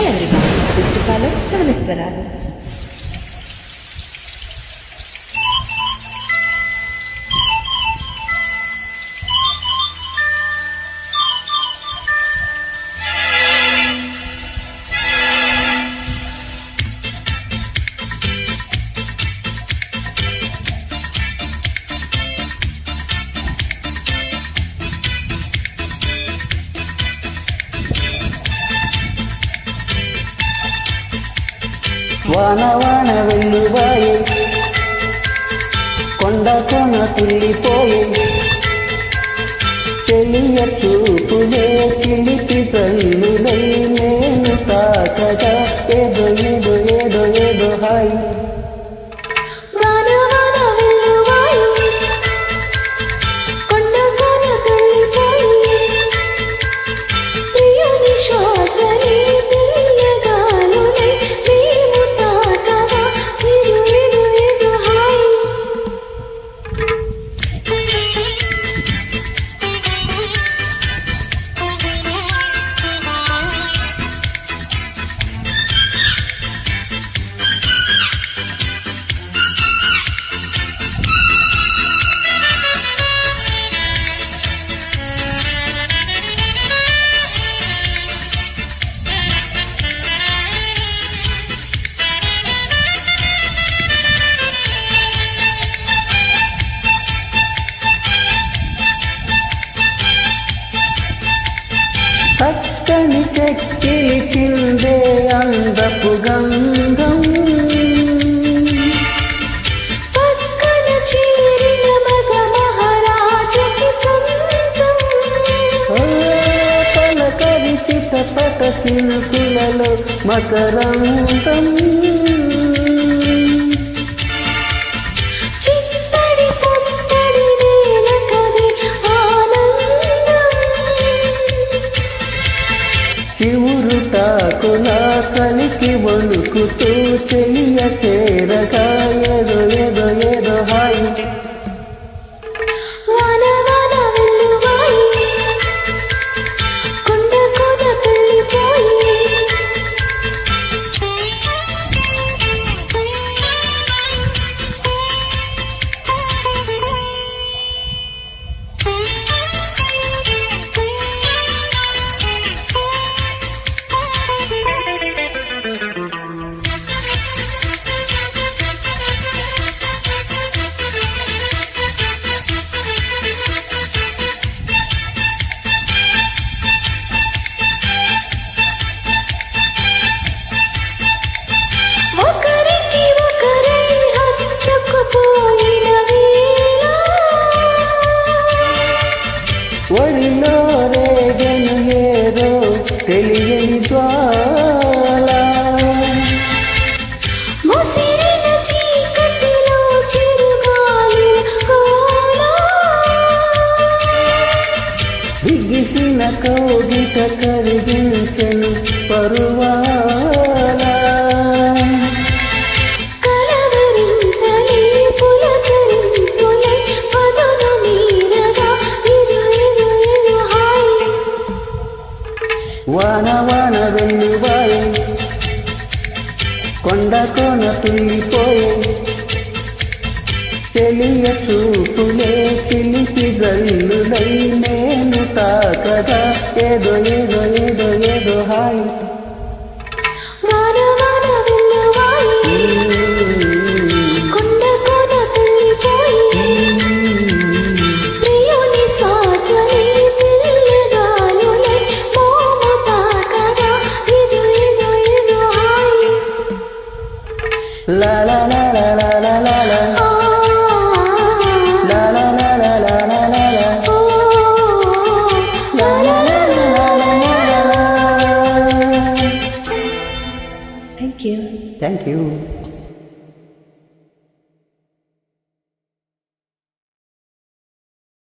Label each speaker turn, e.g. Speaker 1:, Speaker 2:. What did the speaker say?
Speaker 1: Hi everyone, this is ఫాలో సవనేశ్వరాలు.
Speaker 2: వాన వాన వెల్లువాయే, కొండ కొన తుల్లిపోయే, చెలియ చూపులే చిలిపి కన్నులై నేను తాకగా ఏదో ఏదో ఏదో ఏదో హాయి. పక్కని చెక్కిలి కిందే అందపు గంగం,
Speaker 3: పక్కన చేరిన మగ మహారాజుకి సొంతం.
Speaker 2: పలకరిచి తపట సినుకులలో మకరంతం, చివురుటాకులా కలికి వణుకుతూ చెలియ చేరగా ఏదో ఏదో ఏదో హాయి. ఒడిలో రేగను ఏదో తెలియని జ్వాల, బిగిసిన కౌగిట కరిగించెను పరువాల, వాన వాన వెల్లువాయే, కొండ కొన తుల్లిపోయే, చెలియ చూపులే చిలిపి గల్లులై నేను తాకగా ఏదో ఏదో ఏదో ఏదో హాయి. La la la la la la la la, la la la la la la la la, la la la la la la la la.
Speaker 1: Thank you.
Speaker 2: Thank you.